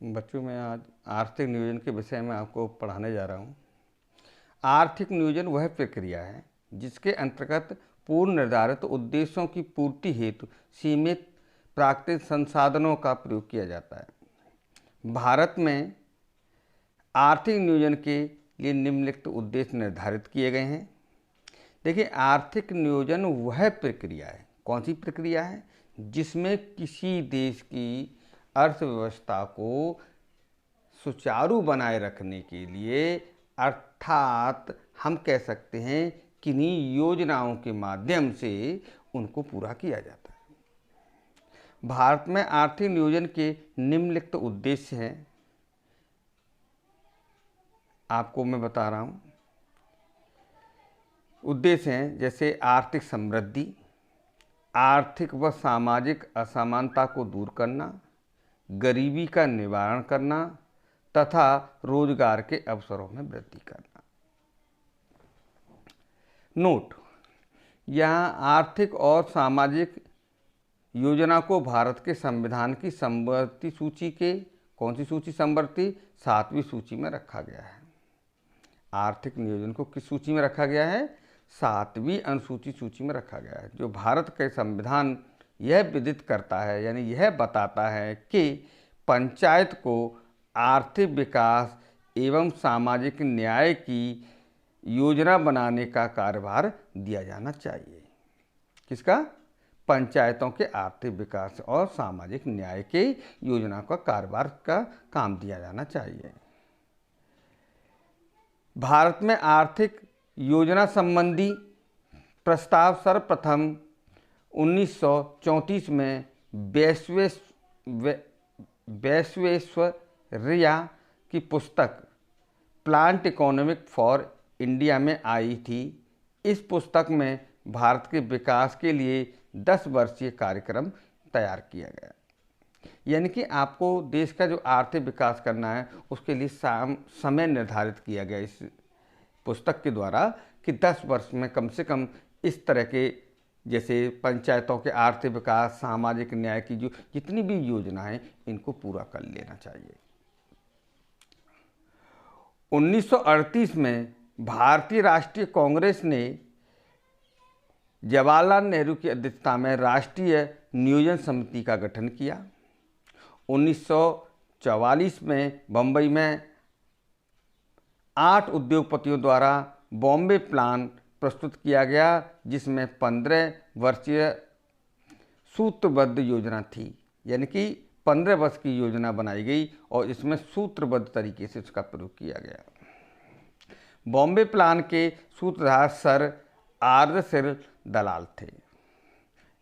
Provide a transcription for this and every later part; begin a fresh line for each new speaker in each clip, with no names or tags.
बच्चों, मैं आज आर्थिक नियोजन के विषय में आपको पढ़ाने जा रहा हूँ। आर्थिक नियोजन वह प्रक्रिया है जिसके अंतर्गत पूर्व निर्धारित उद्देश्यों की पूर्ति हेतु सीमित प्राकृतिक संसाधनों का प्रयोग किया जाता है। भारत में आर्थिक नियोजन के लिए निम्नलिखित उद्देश्य निर्धारित किए गए हैं। देखिए, आर्थिक नियोजन वह प्रक्रिया है, कौन सी प्रक्रिया है, जिसमें किसी देश की अर्थव्यवस्था को सुचारू बनाए रखने के लिए, अर्थात हम कह सकते हैं किन्हीं योजनाओं के माध्यम से उनको पूरा किया जाता है। भारत में आर्थिक नियोजन के निम्नलिखित उद्देश्य हैं, आपको मैं बता रहा हूँ। उद्देश्य हैं जैसे आर्थिक समृद्धि, आर्थिक व सामाजिक असमानता को दूर करना, गरीबी का निवारण करना तथा रोजगार के अवसरों में वृद्धि करना। नोट: यहाँ आर्थिक और सामाजिक योजना को भारत के संविधान की समवर्ती सूची के, कौन सी सूची समवर्ती, 7वीं सूची में रखा गया है। आर्थिक नियोजन को किस सूची में रखा गया है? 7वीं अनुसूची सूची में रखा गया है। जो भारत के संविधान यह विदित करता है, यानी यह बताता है कि पंचायत को आर्थिक विकास एवं सामाजिक न्याय की योजना बनाने का कार्यभार दिया जाना चाहिए। किसका? पंचायतों के आर्थिक विकास और सामाजिक न्याय के योजना का कार्यभार का काम दिया जाना चाहिए। भारत में आर्थिक योजना संबंधी प्रस्ताव सर्वप्रथम 1934 में वैश्वेश्वरैया की पुस्तक प्लान्ड इकोनॉमिक फॉर इंडिया में आई थी। इस पुस्तक में भारत के विकास के लिए 10 वर्षीय कार्यक्रम तैयार किया गया। यानी कि आपको देश का जो आर्थिक विकास करना है उसके लिए समय निर्धारित किया गया इस पुस्तक के द्वारा कि 10 वर्ष में कम से कम इस तरह के, जैसे पंचायतों के आर्थिक विकास, सामाजिक न्याय की जो जितनी भी योजना है इनको पूरा कर लेना चाहिए। 1938 में भारतीय राष्ट्रीय कांग्रेस ने जवाहरलाल नेहरू की अध्यक्षता में राष्ट्रीय नियोजन समिति का गठन किया। 1944 में बम्बई में 8 उद्योगपतियों द्वारा बॉम्बे प्लान प्रस्तुत किया गया, जिसमें 15 वर्षीय सूत्रबद्ध योजना थी। यानी कि 15 वर्ष की योजना बनाई गई और इसमें सूत्रबद्ध तरीके से उसका प्रयोग किया गया। बॉम्बे प्लान के सूत्रधार सर आर्दशिल दलाल थे।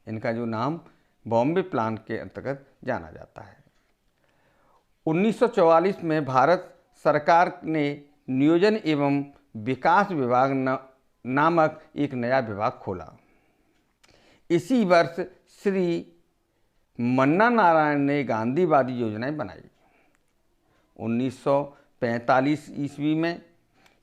इनका जो नाम बॉम्बे प्लान के अंतर्गत जाना जाता है। 1944 में भारत सरकार ने नियोजन एवं विकास विभाग नामक एक नया विभाग खोला। इसी वर्ष श्री मन्ना नारायण ने गांधीवादी योजनाएं बनाई। 1945 ईस्वी में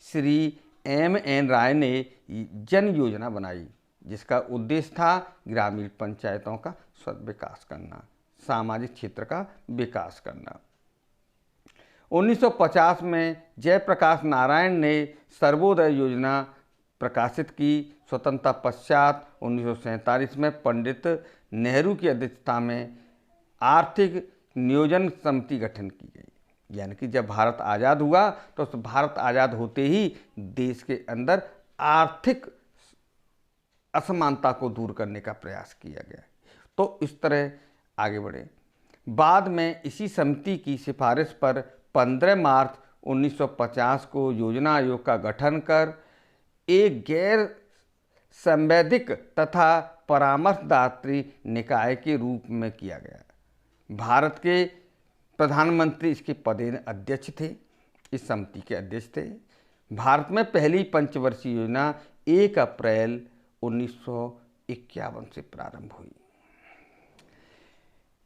श्री M.N. राय ने जन योजना बनाई, जिसका उद्देश्य था ग्रामीण पंचायतों का विकास करना, सामाजिक क्षेत्र का विकास करना। 1950 में जयप्रकाश नारायण ने सर्वोदय योजना प्रकाशित की। स्वतंत्रता पश्चात 1947 में पंडित नेहरू की अध्यक्षता में आर्थिक नियोजन समिति गठन की गई। यानी कि जब भारत आज़ाद हुआ तो भारत आज़ाद होते ही देश के अंदर आर्थिक असमानता को दूर करने का प्रयास किया गया। तो इस तरह आगे बढ़े। बाद में इसी समिति की सिफारिश पर 15 मार्च 1950 को योजना आयोग का गठन कर एक गैर संवैधानिक तथा परामर्शदात्री निकाय के रूप में किया गया। भारत के प्रधानमंत्री इसके पदेन अध्यक्ष थे, इस समिति के अध्यक्ष थे। भारत में पहली पंचवर्षीय योजना 1 अप्रैल 1951 से प्रारंभ हुई।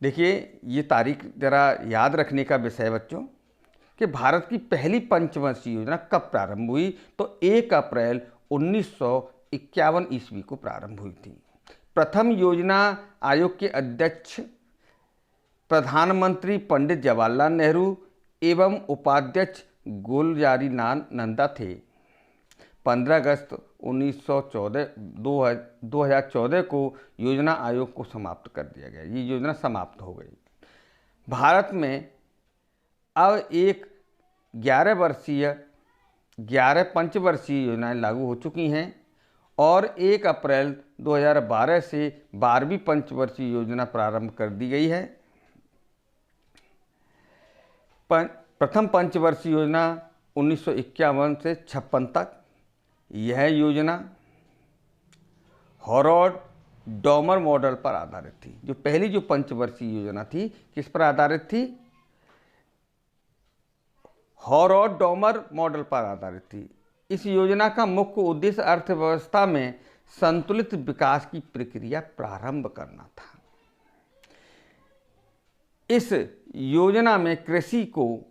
देखिए, ये तारीख जरा याद रखने का विषय बच्चों कि भारत की पहली पंचवर्षीय योजना कब प्रारंभ हुई, तो 1 अप्रैल 1951 ईस्वी को प्रारंभ हुई थी। प्रथम योजना आयोग के अध्यक्ष प्रधानमंत्री पंडित जवाहरलाल नेहरू एवं उपाध्यक्ष गुलजारी नंदा थे। 15 अगस्त 2014 को योजना आयोग को समाप्त कर दिया गया। ये योजना समाप्त हो गई। भारत में अब एक 11 पंचवर्षीय योजनाएं लागू हो चुकी हैं और 1 अप्रैल 2012 से 12वीं पंचवर्षीय योजना प्रारंभ कर दी गई है। प्रथम पंचवर्षीय योजना 1951 से 56 तक। यह योजना हॉरोड डॉमर मॉडल पर आधारित थी। जो पहली जो पंचवर्षीय योजना थी किस पर आधारित थी? हॉरोड डॉमर मॉडल पर आधारित थी। इस योजना का मुख्य उद्देश्य अर्थव्यवस्था में संतुलित विकास की प्रक्रिया प्रारंभ करना था। इस योजना में कृषि को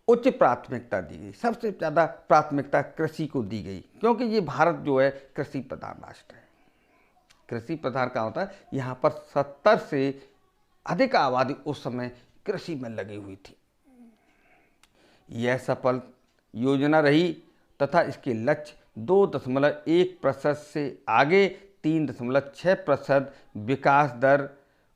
उच्च प्राथमिकता दी गई। सबसे ज़्यादा प्राथमिकता कृषि को दी गई, क्योंकि ये भारत जो है कृषि प्रधान राष्ट्र है। कृषि प्रधान का होता है, यहाँ पर 70 से अधिक आबादी उस समय कृषि में लगी हुई थी। यह सफल योजना रही तथा इसके लक्ष्य 2.1% से आगे 3.6% विकास दर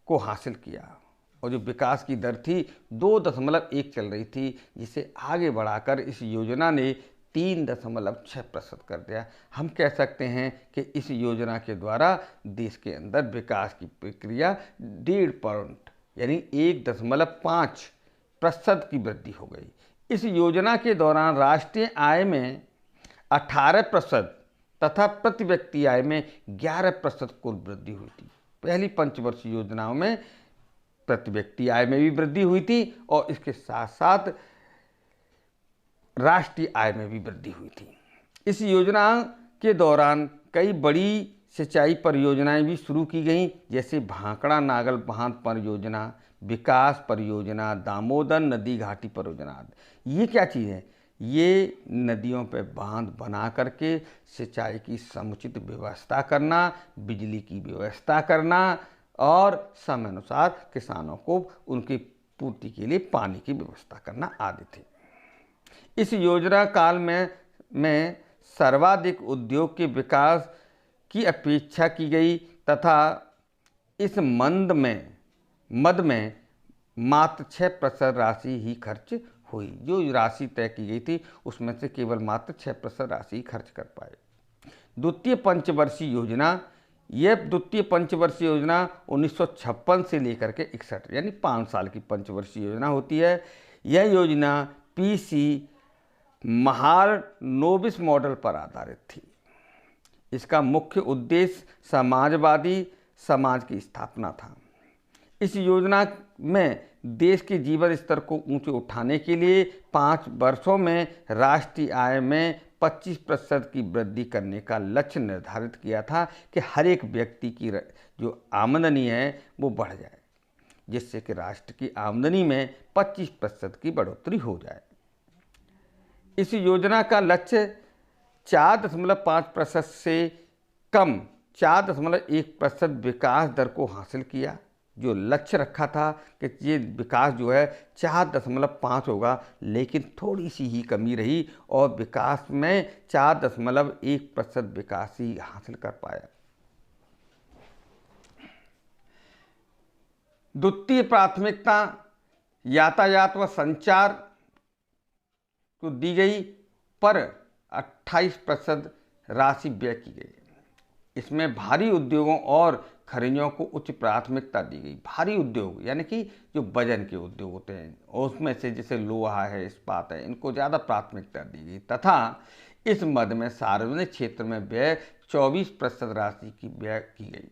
को हासिल किया। और जो विकास की दर थी 2.1 चल रही थी, जिसे आगे बढ़ाकर इस योजना ने 3.6% कर दिया। हम कह सकते हैं कि इस योजना के द्वारा देश के अंदर विकास की प्रक्रिया 1.5% यानी 1.5% की वृद्धि हो गई। इस योजना के दौरान राष्ट्रीय आय में 18% तथा प्रति व्यक्ति आय में 11% कुल वृद्धि हुई थी। पहली पंचवर्षीय योजनाओं में प्रति व्यक्ति आय में भी वृद्धि हुई थी और इसके साथ साथ राष्ट्रीय आय में भी वृद्धि हुई थी। इस योजना के दौरान कई बड़ी सिंचाई परियोजनाएं भी शुरू की गईं, जैसे भाखड़ा नागल बांध परियोजना, विकास परियोजना, दामोदर नदी घाटी परियोजना। ये क्या चीज़ है? ये नदियों पर बांध बना करके सिंचाई की समुचित व्यवस्था करना, बिजली की व्यवस्था करना और समय अनुसार किसानों को उनकी पूर्ति के लिए पानी की व्यवस्था करना आदि थे। इस योजना काल में सर्वाधिक उद्योग के विकास की अपेक्षा की गई तथा इस मद में मात्र 6% राशि ही खर्च हुई। जो राशि तय की गई थी उसमें से केवल मात्र 6% राशि खर्च कर पाए। द्वितीय पंचवर्षीय योजना, यह द्वितीय पंचवर्षीय योजना 1956 से लेकर के 61 यानी 5 साल की पंचवर्षीय योजना होती है। यह योजना PC महालनोबिस मॉडल पर आधारित थी। इसका मुख्य उद्देश्य समाजवादी समाज की स्थापना था। इस योजना में देश के जीवन स्तर को ऊंचे उठाने के लिए 5 वर्षों में राष्ट्रीय आय में 25% की वृद्धि करने का लक्ष्य निर्धारित किया था कि हर एक व्यक्ति की जो आमदनी है वो बढ़ जाए, जिससे कि राष्ट्र की आमदनी में 25% की बढ़ोतरी हो जाए। इस योजना का लक्ष्य 4.5% से कम 4.1% विकास दर को हासिल किया। जो लक्ष्य रखा था कि ये विकास जो है 4.5 होगा, लेकिन थोड़ी सी ही कमी रही और विकास में 4.1% विकास ही हासिल कर पाया। द्वितीय प्राथमिकता यातायात व संचार को दी गई, पर 28% राशि व्यय की गई। इसमें भारी उद्योगों और खनिजों को उच्च प्राथमिकता दी गई। भारी उद्योग यानी कि जो वजन के उद्योग होते हैं, उसमें से जैसे लोहा है, इस्पात है, इनको ज़्यादा प्राथमिकता दी गई तथा इस मद में सार्वजनिक क्षेत्र में व्यय 24% राशि की व्यय की गई।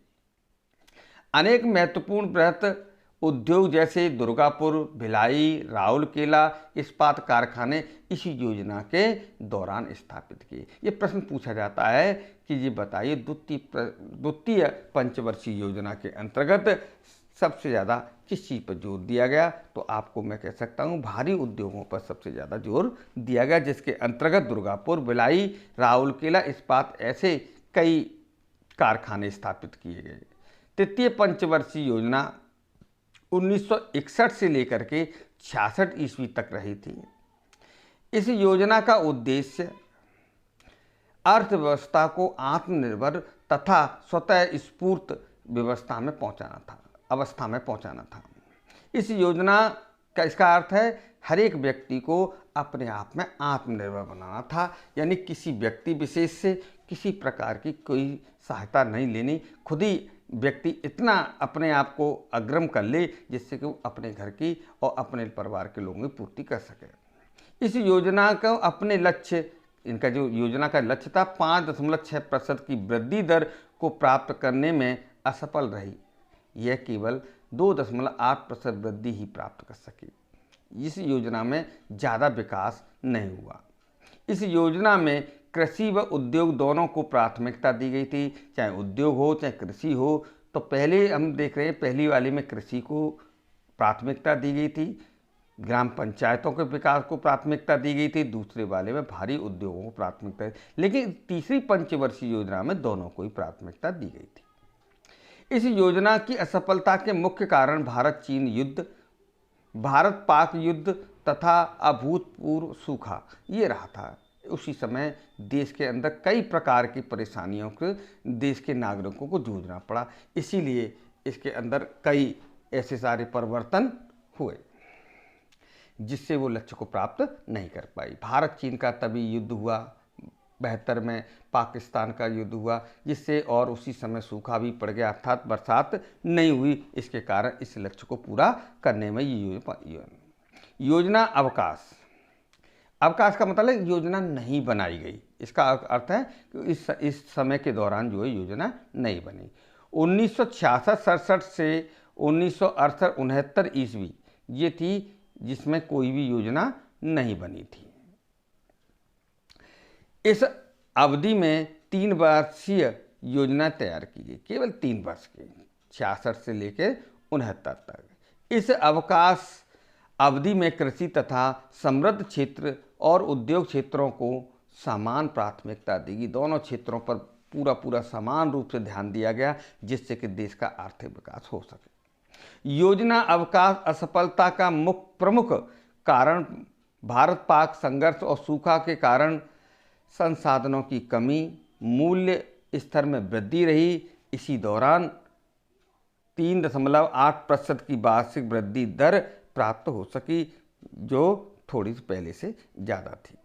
अनेक महत्वपूर्ण बृहत उद्योग जैसे दुर्गापुर, भिलाई, राउरकेला इस्पात कारखाने इसी योजना के दौरान स्थापित किए। ये प्रश्न पूछा जाता है कि ये बताइए द्वितीय पंचवर्षीय योजना के अंतर्गत सबसे ज़्यादा किस चीज़ पर जोर दिया गया? तो आपको मैं कह सकता हूँ भारी उद्योगों पर सबसे ज़्यादा जोर दिया गया, जिसके अंतर्गत दुर्गापुर, भिलाई, राउरकेला इस्पात ऐसे कई कारखाने स्थापित किए गए। तृतीय पंचवर्षीय योजना 1961 से लेकर के 66 ईस्वी तक रही थी। इस योजना का उद्देश्य अर्थव्यवस्था को आत्मनिर्भर तथा स्वतः स्फूर्त अवस्था में पहुंचाना था। इस योजना का इसका अर्थ है हर एक व्यक्ति को अपने आप में आत्मनिर्भर बनाना था, यानी किसी व्यक्ति विशेष से किसी प्रकार की कोई सहायता नहीं लेनी, खुद ही व्यक्ति इतना अपने आप को अग्रम कर ले जिससे कि वो अपने घर की और अपने परिवार के लोगों की पूर्ति कर सके। इस योजना का अपने लक्ष्य, इनका जो योजना का लक्ष्य था 5.6% की वृद्धि दर को प्राप्त करने में असफल रही। यह केवल 2.8% वृद्धि ही प्राप्त कर सकी। इस योजना में ज़्यादा विकास नहीं हुआ। इस योजना में कृषि व उद्योग दोनों को प्राथमिकता दी गई थी, चाहे उद्योग हो चाहे कृषि हो। तो पहले हम देख रहे हैं, पहली वाले में कृषि को प्राथमिकता दी गई थी, ग्राम पंचायतों के विकास को प्राथमिकता दी गई थी, दूसरे वाले में भारी उद्योगों को प्राथमिकता, लेकिन तीसरी पंचवर्षीय योजना में दोनों को ही प्राथमिकता दी गई थी। इस योजना की असफलता के मुख्य कारण भारत चीन युद्ध, भारत पाक युद्ध तथा अभूतपूर्व सूखा ये रहा था। उसी समय देश के अंदर कई प्रकार की परेशानियों को देश के नागरिकों को जूझना पड़ा, इसीलिए इसके अंदर कई ऐसे सारे परिवर्तन हुए जिससे वो लक्ष्य को प्राप्त नहीं कर पाई। भारत चीन का तभी युद्ध हुआ, 72 में पाकिस्तान का युद्ध हुआ, जिससे और उसी समय सूखा भी पड़ गया, अर्थात बरसात नहीं हुई। इसके कारण इस लक्ष्य को पूरा करने में ये योजना अवकाश का मतलब योजना नहीं बनाई गई। इसका अर्थ है कि इस समय के दौरान जो है योजना नहीं बनी। 1966-67 से 1968-69 ईस्वी ये थी जिसमें कोई भी योजना नहीं बनी थी। इस अवधि में 3 वर्षीय योजना तैयार की गई, केवल 3 वर्ष की, 66 से लेकर 69 तक। इस अवकाश अवधि में कृषि तथा समृद्ध क्षेत्र और उद्योग क्षेत्रों को समान प्राथमिकता दी गई। दोनों क्षेत्रों पर पूरा समान रूप से ध्यान दिया गया जिससे कि देश का आर्थिक विकास हो सके। योजना अवकाश असफलता का प्रमुख कारण भारत पाक संघर्ष और सूखा के कारण संसाधनों की कमी, मूल्य स्तर में वृद्धि रही। इसी दौरान 3.8% की वार्षिक वृद्धि दर प्राप्त हो सकी, जो थोड़ी पहले से ज़्यादा थी।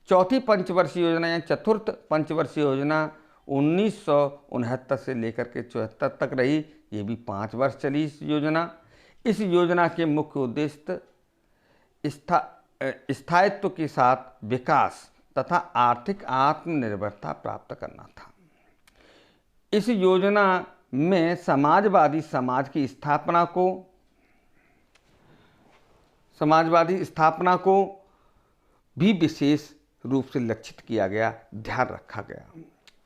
चौथी पंचवर्षीय योजना या चतुर्थ पंचवर्षीय योजना 1969 से लेकर के 74 तक रही। ये भी 5 वर्ष चली इस योजना। इस योजना के मुख्य उद्देश्य स्थायित्व के साथ विकास तथा आर्थिक आत्मनिर्भरता प्राप्त करना था। इस योजना में समाजवादी स्थापना को भी विशेष रूप से लक्षित किया गया, ध्यान रखा गया।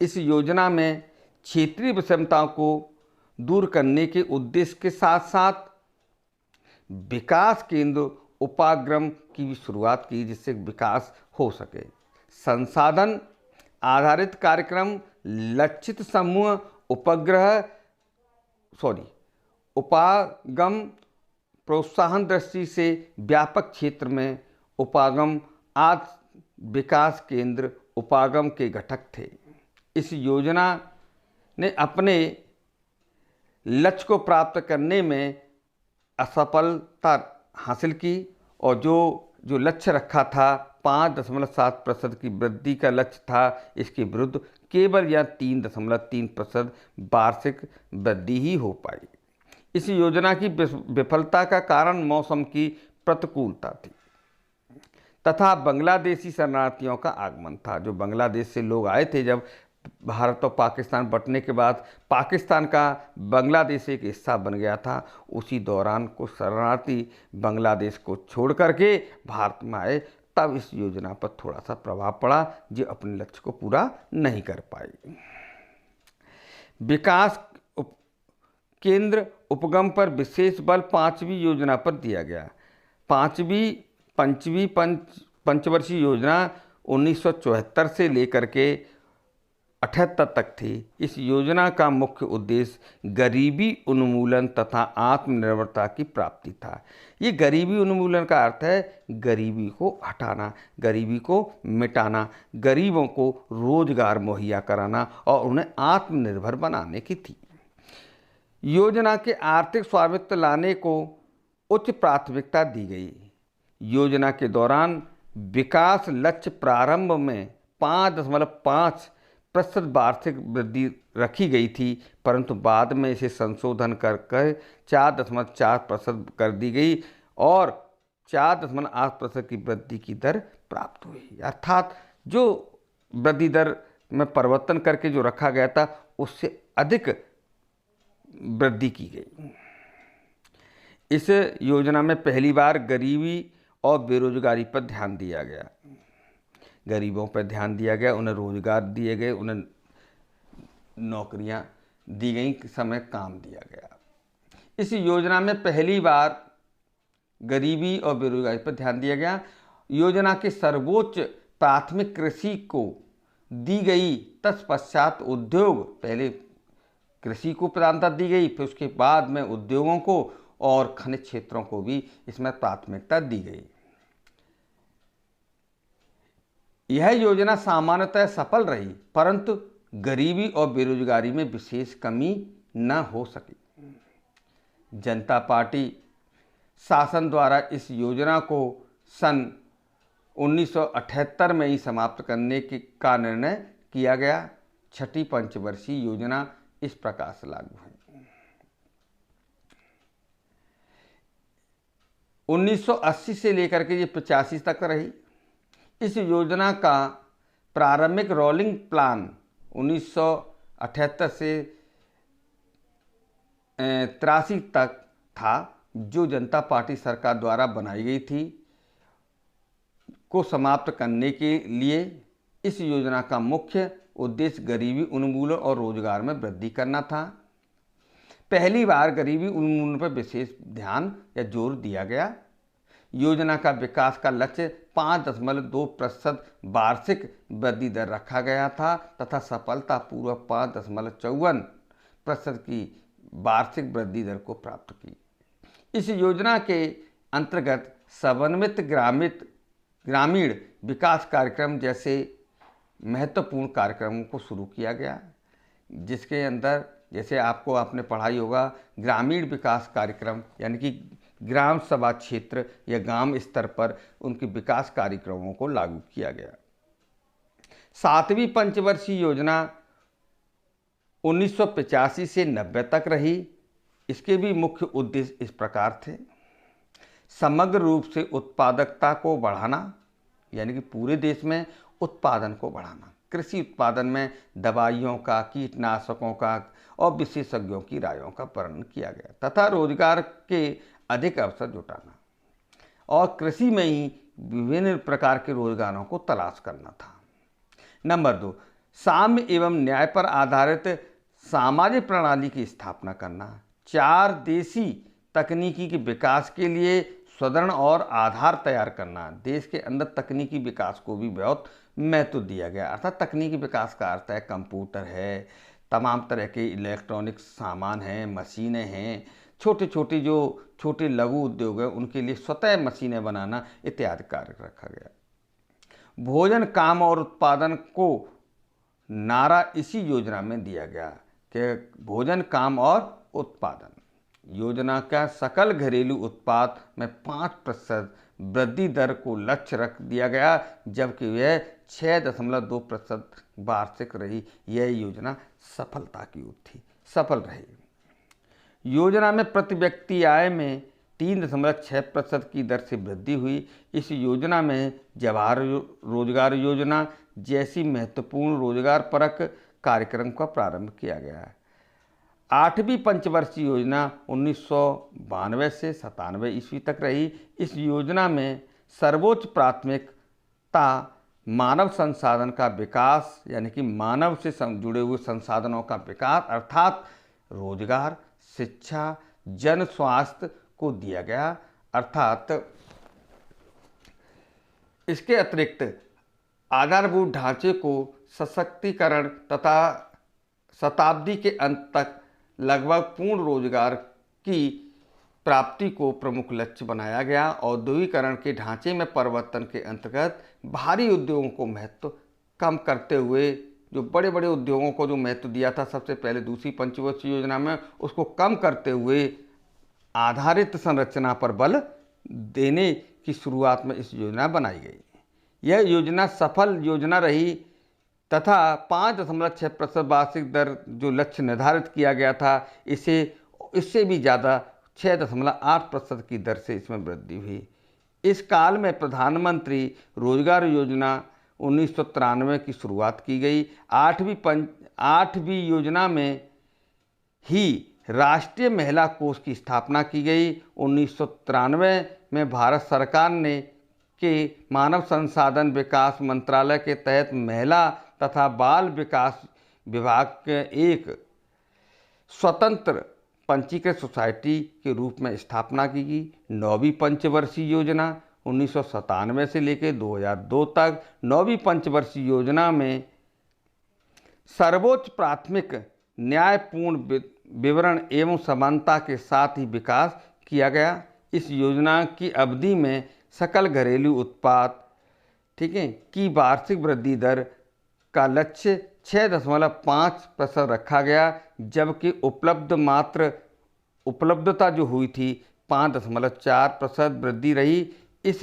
इस योजना में क्षेत्रीय विषमताओं को दूर करने के उद्देश्य के साथ साथ विकास केंद्र उपागम की भी शुरुआत की जिससे विकास हो सके। संसाधन आधारित कार्यक्रम, लक्षित समूह, उपागम प्रोत्साहन दृष्टि से व्यापक क्षेत्र में उपागम आदि विकास केंद्र उपागम के घटक थे। इस योजना ने अपने लक्ष्य को प्राप्त करने में असफलता हासिल की और जो लक्ष्य रखा था 5.7% की वृद्धि का लक्ष्य था, इसके विरुद्ध केवल या 3.3% वार्षिक वृद्धि ही हो पाई। इस योजना की विफलता का कारण मौसम की प्रतिकूलता थी तथा बांग्लादेशी शरणार्थियों का आगमन था। जो बांग्लादेश से लोग आए थे, जब भारत और पाकिस्तान बंटने के बाद पाकिस्तान का बांग्लादेश एक हिस्सा बन गया था, उसी दौरान कुछ शरणार्थी बांग्लादेश को छोड़ करके भारत में आए, तब इस योजना पर थोड़ा सा प्रभाव पड़ा, जो अपने लक्ष्य को पूरा नहीं कर पाई। विकास केंद्र उपगम पर विशेष बल 5वीं योजना पर दिया गया। पंचवर्षीय योजना 1974 से लेकर के 1978 तक थी। इस योजना का मुख्य उद्देश्य गरीबी उन्मूलन तथा आत्मनिर्भरता की प्राप्ति था। ये गरीबी उन्मूलन का अर्थ है गरीबी को हटाना, गरीबी को मिटाना, गरीबों को रोजगार मुहैया कराना और उन्हें आत्मनिर्भर बनाने की थी। योजना के आर्थिक स्वामित्व लाने को उच्च प्राथमिकता दी गई। योजना के दौरान विकास लक्ष्य प्रारंभ में 5.5% वार्षिक वृद्धि रखी गई थी, परंतु बाद में इसे संशोधन कर 4.4% कर दी गई और 4.8% की वृद्धि की दर प्राप्त हुई। अर्थात जो वृद्धि दर में परिवर्तन करके जो रखा गया था उससे अधिक वृद्धि की गई। इस योजना में पहली बार गरीबी और बेरोजगारी पर ध्यान दिया गया। गरीबों पर ध्यान दिया गया, उन्हें रोजगार दिए गए, उन्हें नौकरियां दी गई, समय काम दिया गया। इस योजना में पहली बार गरीबी और बेरोजगारी पर ध्यान दिया गया। योजना के सर्वोच्च प्राथमिक कृषि को दी गई, तत्पश्चात उद्योग, पहले कृषि को प्रधानता दी गई, फिर उसके बाद में उद्योगों को और खनिज क्षेत्रों को भी इसमें प्राथमिकता दी गई। यह योजना सामान्यतः सफल रही, परंतु गरीबी और बेरोजगारी में विशेष कमी न हो सकी। जनता पार्टी शासन द्वारा इस योजना को सन 1978 में ही समाप्त करने का निर्णय किया गया। छठी पंचवर्षीय योजना इस प्रकार से लागू है। 1980 से लेकर के ये 85 तक रही। इस योजना का प्रारंभिक रोलिंग प्लान 1978 से 83 तक था, जो जनता पार्टी सरकार द्वारा बनाई गई थी, को समाप्त करने के लिए। इस योजना का मुख्य उद्देश्य गरीबी उन्मूलन और रोजगार में वृद्धि करना था। पहली बार गरीबी उन्मूलन पर विशेष ध्यान या जोर दिया गया। योजना का विकास का लक्ष्य 5.2% वार्षिक वृद्धि दर रखा गया था तथा सफलतापूर्वक 5.54% की वार्षिक वृद्धि दर को प्राप्त की। इस योजना के अंतर्गत समन्वित ग्रामीण विकास कार्यक्रम जैसे महत्वपूर्ण कार्यक्रमों को शुरू किया गया, जिसके अंदर जैसे आपने पढ़ाई होगा ग्रामीण विकास कार्यक्रम, यानी कि ग्राम सभा क्षेत्र या गांव स्तर पर उनके विकास कार्यक्रमों को लागू किया गया। 7वीं पंचवर्षीय योजना 1985 से 90 तक रही। इसके भी मुख्य उद्देश्य इस प्रकार थे। समग्र रूप से उत्पादकता को बढ़ाना, यानी कि पूरे देश में उत्पादन को बढ़ाना, कृषि उत्पादन में दवाइयों का, कीटनाशकों का और विशेषज्ञों की रायों का वर्णन किया गया तथा रोजगार के अधिक अवसर जुटाना और कृषि में ही विभिन्न प्रकार के रोजगारों को तलाश करना था। नंबर 2, साम्य एवं न्याय पर आधारित सामाजिक प्रणाली की स्थापना करना। 4 देशी तकनीकी के विकास के लिए सुदृढ़ और आधार तैयार करना। देश के अंदर तकनीकी विकास को भी बहुत महत्व दिया गया। अर्थात तकनीकी विकास का अर्थ है कंप्यूटर है, तमाम तरह के इलेक्ट्रॉनिक सामान हैं, मशीनें हैं, छोटे लघु उद्योग हैं, उनके लिए स्वतः मशीनें बनाना इत्यादि कार्य रखा गया। भोजन, काम और उत्पादन को नारा इसी योजना में दिया गया कि भोजन, काम और उत्पादन। योजना का सकल घरेलू उत्पाद में 5% वृद्धि दर को लक्ष्य रख दिया गया, जबकि यह 6.2% वार्षिक रही। यह योजना सफलता की ओर थी, सफल रही। योजना में प्रति व्यक्ति आय में 3.6% की दर से वृद्धि हुई। इस योजना में जवाहर रोजगार योजना जैसी महत्वपूर्ण रोजगार परक कार्यक्रम का प्रारंभ किया गया। 8वीं पंचवर्षीय योजना 1992 से 97 ईस्वी तक रही। इस योजना में सर्वोच्च प्राथमिकता मानव संसाधन का विकास, यानी कि मानव से जुड़े हुए संसाधनों का विकास अर्थात रोजगार, शिक्षा, जन स्वास्थ्य को दिया गया। अर्थात इसके अतिरिक्त आधारभूत ढांचे को सशक्तिकरण तथा शताब्दी के अंत तक लगभग पूर्ण रोजगार की प्राप्ति को प्रमुख लक्ष्य बनाया गया। औद्योगिकरण के ढांचे में परिवर्तन के अंतर्गत भारी उद्योगों को महत्व कम करते हुए, जो बड़े बड़े उद्योगों को जो महत्व दिया था सबसे पहले दूसरी पंचवर्षीय योजना में, उसको कम करते हुए आधारित संरचना पर बल देने की शुरुआत में इस योजना बनाई गई। यह योजना सफल योजना रही तथा 5.6% वार्षिक दर जो लक्ष्य निर्धारित किया गया था, इससे भी ज़्यादा 6.8% की दर से इसमें वृद्धि हुई। इस काल में प्रधानमंत्री रोजगार योजना 1993 की शुरुआत की गई। आठवीं योजना में ही राष्ट्रीय महिला कोष की स्थापना की गई। 1993 में भारत सरकार ने के मानव संसाधन विकास मंत्रालय के तहत महिला तथा बाल विकास विभाग के एक स्वतंत्र पंजीकृत सोसाइटी के रूप में स्थापना की गई। 9वीं पंचवर्षीय योजना 1997 से लेकर 2002 तक। 9वीं पंचवर्षीय योजना में सर्वोच्च प्राथमिक न्यायपूर्ण विवरण एवं समानता के साथ ही विकास किया गया। इस योजना की अवधि में सकल घरेलू उत्पाद की वार्षिक वृद्धि दर का लक्ष्य 6.5% रखा गया, जबकि उपलब्धता जो हुई थी 5.4% वृद्धि रही। इस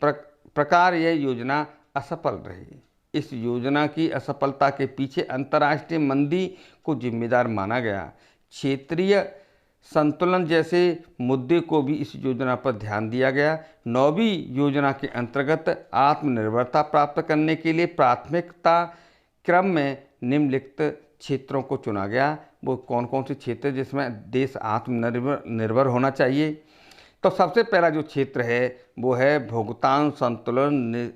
प्रकार यह योजना असफल रही। इस योजना की असफलता के पीछे अंतर्राष्ट्रीय मंदी को जिम्मेदार माना गया। क्षेत्रीय संतुलन जैसे मुद्दे को भी इस योजना पर ध्यान दिया गया। 9वीं योजना के अंतर्गत आत्मनिर्भरता प्राप्त करने के लिए प्राथमिकता क्रम में निम्नलिखित क्षेत्रों को चुना गया। वो कौन कौन से क्षेत्र जिसमें देश आत्मनिर्भर होना चाहिए? तो सबसे पहला जो क्षेत्र है वो है भुगतान संतुलन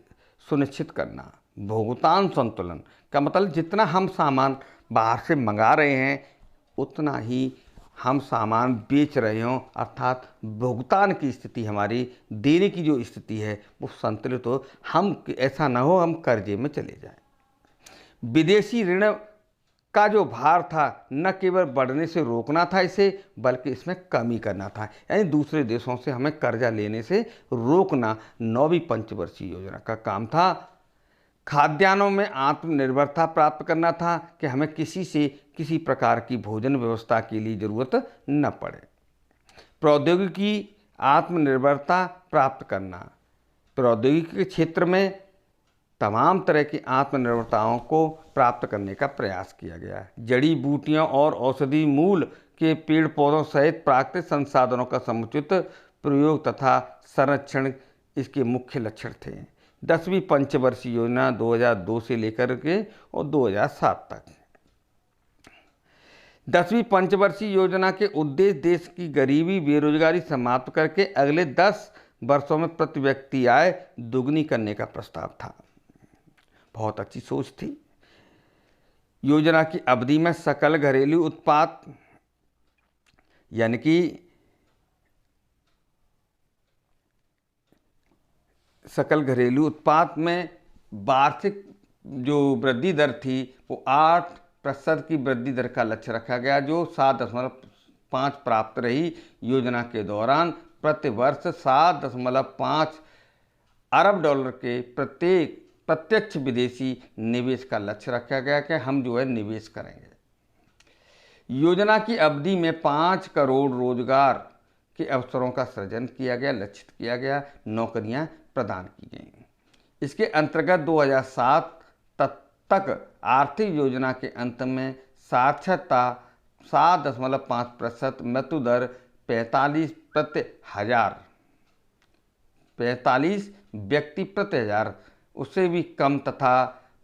सुनिश्चित करना। भुगतान संतुलन का मतलब जितना हम सामान बाहर से मंगा रहे हैं उतना ही हम सामान बेच रहे हों, अर्थात भुगतान की स्थिति हमारी देने की जो स्थिति है वो संतुलित हो। हम ऐसा ना हो हम कर्जे में चले जाएं। विदेशी ऋण का जो भार था न केवल बढ़ने से रोकना था इसे, बल्कि इसमें कमी करना था, यानी दूसरे देशों से हमें कर्जा लेने से रोकना 9वीं पंचवर्षीय योजना का काम था। खाद्यान्नों में आत्मनिर्भरता प्राप्त करना था कि हमें किसी से किसी प्रकार की भोजन व्यवस्था के लिए ज़रूरत न पड़े। प्रौद्योगिकी आत्मनिर्भरता प्राप्त करना, प्रौद्योगिकी के क्षेत्र में तमाम तरह की आत्मनिर्भरताओं को प्राप्त करने का प्रयास किया गया। जड़ी बूटियों और औषधि मूल के पेड़ पौधों सहित प्राकृतिक संसाधनों का समुचित प्रयोग तथा संरक्षण इसके मुख्य लक्षण थे। 10वीं पंचवर्षीय योजना 2002 से लेकर के और 2007 तक। 10वीं पंचवर्षीय योजना के उद्देश्य देश की गरीबी बेरोजगारी समाप्त करके अगले 10 वर्षों में प्रति व्यक्ति आय दुगनी करने का प्रस्ताव था। बहुत अच्छी सोच थी। योजना की अवधि में सकल घरेलू उत्पाद यानी कि सकल घरेलू उत्पाद में वार्षिक जो वृद्धि दर थी वो 8% की वृद्धि दर का लक्ष्य रखा गया, जो 7.5 प्राप्त रही। योजना के दौरान प्रति वर्ष 7.5 अरब डॉलर के प्रत्यक्ष विदेशी निवेश का लक्ष्य रखा गया कि हम जो है निवेश करेंगे। योजना की अवधि में 5 करोड़ रोजगार के अवसरों का सृजन किया गया, लक्षित किया गया, नौकरियां प्रदान की गई। इसके अंतर्गत 2007 तक आर्थिक योजना के अंत में साक्षरता 7.5%, मृत्यु दर 45 व्यक्ति प्रति हजार उससे भी कम तथा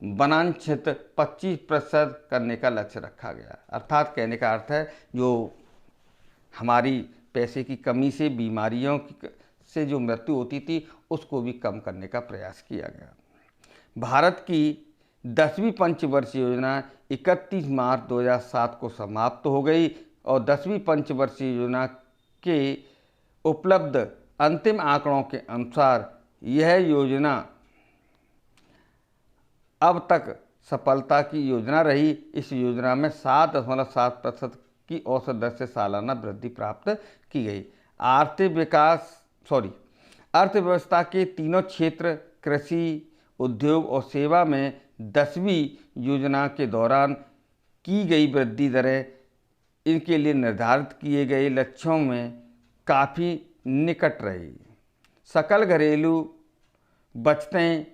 वनांचित 25% करने का लक्ष्य रखा गया। अर्थात कहने का अर्थ है जो हमारी पैसे की कमी से बीमारियों से जो मृत्यु होती थी उसको भी कम करने का प्रयास किया गया। भारत की 10वीं पंचवर्षीय योजना 31 मार्च 2007 को समाप्त हो गई और 10वीं पंचवर्षीय योजना के उपलब्ध अंतिम आंकड़ों के अनुसार यह योजना अब तक सफलता की योजना रही। इस योजना में 7.7% की औसत दर से सालाना वृद्धि प्राप्त की गई। अर्थव्यवस्था के तीनों क्षेत्र कृषि, उद्योग और सेवा में 10वीं योजना के दौरान की गई वृद्धि दरें इनके लिए निर्धारित किए गए लक्ष्यों में काफ़ी निकट रही। सकल घरेलू बचतें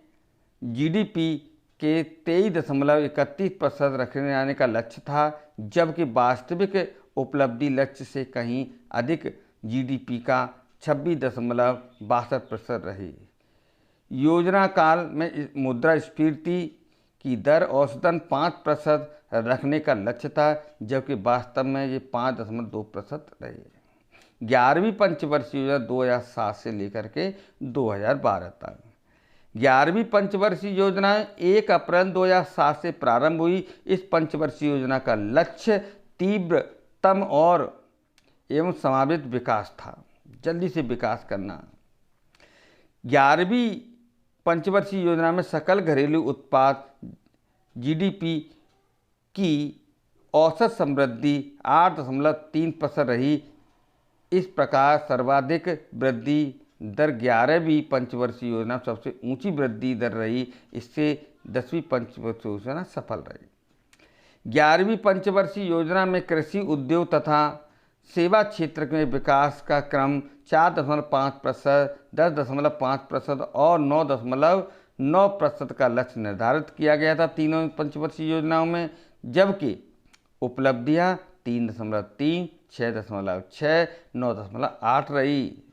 जीडीपी के 23.31% रखने जाने का लक्ष्य था, जबकि वास्तविक उपलब्धि लक्ष्य से कहीं अधिक जीडीपी का 26.62% रही। योजना काल में मुद्रास्फीति की दर औसतन 5% रखने का लक्ष्य था, जबकि वास्तव में ये 5.2% रही। 11वीं पंचवर्षीय योजना 2007 से लेकर के 2012 तक। 11वीं पंचवर्षीय योजना 1 अप्रैल 2007 से प्रारंभ हुई। इस पंचवर्षीय योजना का लक्ष्य तीव्रतम और एवं समावेश विकास था, जल्दी से विकास करना। 11वीं पंचवर्षीय योजना में सकल घरेलू उत्पाद जीडीपी की औसत समृद्धि 8.3% रही। इस प्रकार सर्वाधिक वृद्धि दर 11वीं पंचवर्षीय योजना सबसे ऊंची वृद्धि दर रही। इससे 10वीं पंचवर्षीय योजना सफल रही। 11वीं पंचवर्षीय योजना में कृषि, उद्योग तथा सेवा क्षेत्र में विकास का क्रम 4.5%, 10.5% और 9.9% का लक्ष्य निर्धारित किया गया था तीनों पंचवर्षीय योजनाओं में, जबकि उपलब्धियां 3.3, 6.6, 9.8 रही।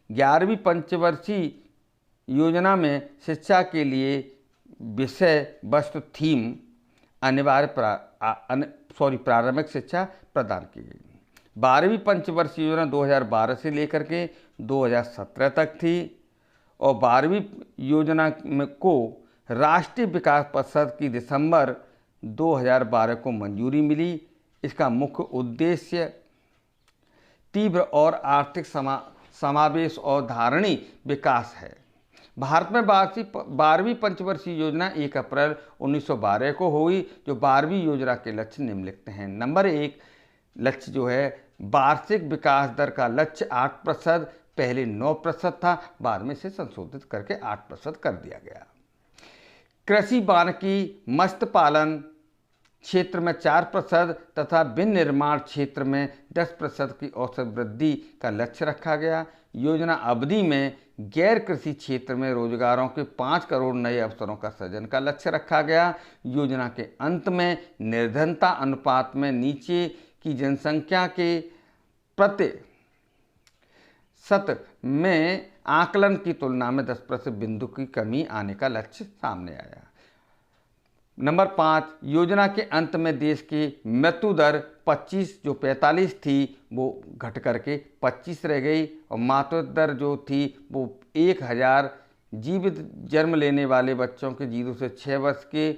11वीं पंचवर्षीय योजना में शिक्षा के लिए विषय वस्तु थीम प्रारंभिक शिक्षा प्रदान की गई। 12वीं पंचवर्षीय योजना 2012 से लेकर के 2017 तक थी और 12वीं योजना को राष्ट्रीय विकास परिषद की दिसंबर 2012 को मंजूरी मिली। इसका मुख्य उद्देश्य तीव्र और आर्थिक समावेश और धारणी विकास है। भारत में 12वीं पंचवर्षीय योजना 1 अप्रैल 1912 को हुई। जो 12वीं योजना के लक्ष्य निम्नलिखित हैं। नंबर 1 लक्ष्य जो है वार्षिक विकास दर का लक्ष्य 8%, पहले 9% था, बाद में इसे संशोधित करके 8% कर दिया गया। कृषि, वानिकी, मत्स्य पालन क्षेत्र में 4% तथा विनिर्माण क्षेत्र में 10% की औसत वृद्धि का लक्ष्य रखा गया। योजना अवधि में गैर कृषि क्षेत्र में रोजगारों के 5 करोड़ नए अवसरों का सृजन का लक्ष्य रखा गया। योजना के अंत में निर्धनता अनुपात में नीचे की जनसंख्या के प्रतिशत में आकलन की तुलना में 10% बिंदु की कमी आने का लक्ष्य सामने आया। नंबर 5 योजना के अंत में देश की मृत्यु दर 25 जो 45 थी वो घट करके 25 रह गई और मातृत्व दर जो थी वो 1000 जीवित जन्म लेने वाले बच्चों के 0 से 6 वर्ष के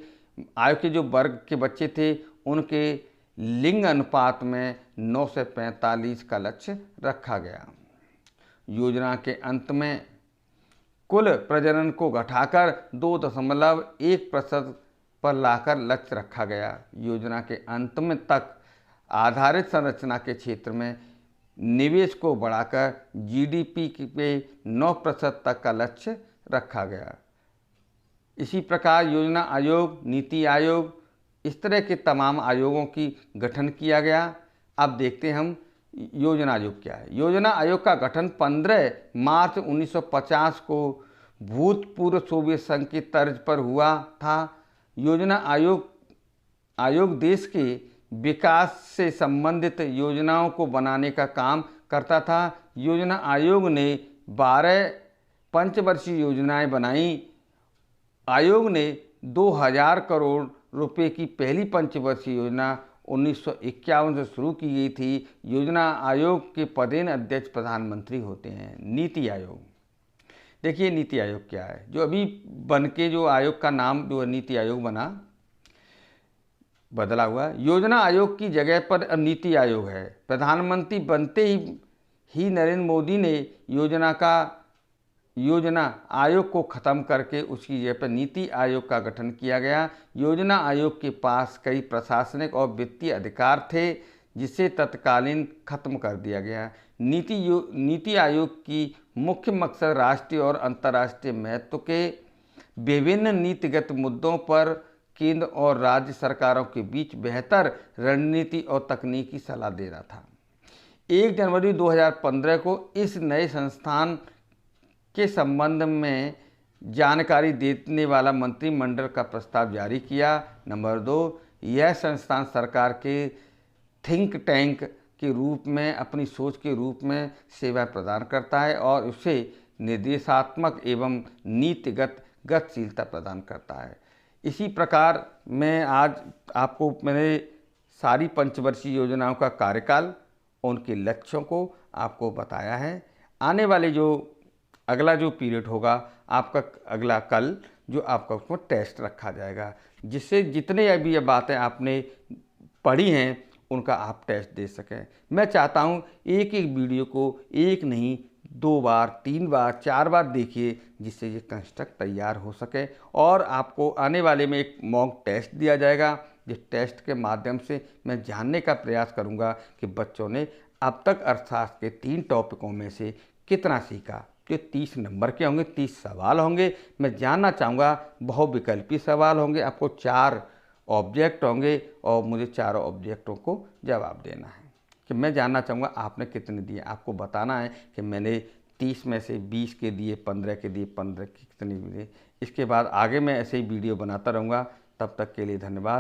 आयु के जो वर्ग के बच्चे थे उनके लिंग अनुपात में 9 से 45 का लक्ष्य रखा गया। योजना के अंत में कुल प्रजनन को घटाकर 2.1% पर लाकर लक्ष्य रखा गया। योजना के अंत में तक आधारित संरचना के क्षेत्र में निवेश को बढ़ाकर जीडीपी पे 9% तक का लक्ष्य रखा गया। इसी प्रकार योजना आयोग, नीति आयोग, इस तरह के तमाम आयोगों की गठन किया गया। अब देखते हैं हम योजना आयोग क्या है। योजना आयोग का गठन 15 मार्च 1950 को भूतपूर्व सोवियत संघ की तर्ज पर हुआ था। योजना आयोग देश के विकास से संबंधित योजनाओं को बनाने का काम करता था। योजना आयोग ने 12 पंचवर्षीय योजनाएं बनाई। आयोग ने 2000 करोड़ रुपए की पहली पंचवर्षीय योजना 1951 से शुरू की गई थी। योजना आयोग के पदेन अध्यक्ष प्रधानमंत्री होते हैं। नीति आयोग, देखिए नीति आयोग क्या है। जो अभी बन के जो आयोग का नाम जो नीति आयोग बना, बदला हुआ। योजना आयोग की जगह पर अब नीति आयोग है। प्रधानमंत्री बनते ही नरेंद्र मोदी ने योजना का योजना आयोग को ख़त्म करके उसकी जगह पर नीति आयोग का गठन किया गया। योजना आयोग के पास कई प्रशासनिक और वित्तीय अधिकार थे, जिसे तत्कालीन खत्म कर दिया गया। नीति आयोग की मुख्य मकसद राष्ट्रीय और अंतर्राष्ट्रीय महत्व के विभिन्न नीतिगत मुद्दों पर केंद्र और राज्य सरकारों के बीच बेहतर रणनीति और तकनीकी सलाह देना था। 1 जनवरी 2015 को इस नए संस्थान के संबंध में जानकारी देने वाला मंत्रिमंडल का प्रस्ताव जारी किया। नंबर 2, यह संस्थान सरकार के थिंक टैंक के रूप में अपनी सोच के रूप में सेवा प्रदान करता है और उसे निर्देशात्मक एवं नीतिगत गतिशीलता प्रदान करता है। इसी प्रकार मैं आज आपको मैंने सारी पंचवर्षीय योजनाओं का कार्यकाल, उनके लक्ष्यों को आपको बताया है। आने वाले जो अगला जो पीरियड होगा आपका, अगला कल जो आपका उसमें टेस्ट रखा जाएगा, जिससे जितने अभी ये बातें आपने पढ़ी हैं उनका आप टेस्ट दे सकें। मैं चाहता हूँ एक एक वीडियो को एक नहीं 2 बार 3 बार 4 बार देखिए, जिससे ये कंस्ट्रक्ट तैयार हो सके। और आपको आने वाले में एक मॉक टेस्ट दिया जाएगा, जिस टेस्ट के माध्यम से मैं जानने का प्रयास करूँगा कि बच्चों ने अब तक अर्थशास्त्र के 3 टॉपिकों में से कितना सीखा। जो 30 नंबर के होंगे, 30 सवाल होंगे। मैं जानना चाहूँगा, बहुविकल्पी सवाल होंगे, आपको 4 ऑब्जेक्ट होंगे और मुझे चारों ऑब्जेक्टों को जवाब देना है। कि मैं जानना चाहूँगा आपने कितने दिए। आपको बताना है कि मैंने 30 में से 20 के दिए, 15 के दिए, 15 के कितने दिए। इसके बाद आगे मैं ऐसे ही वीडियो बनाता रहूँगा। तब तक के लिए धन्यवाद।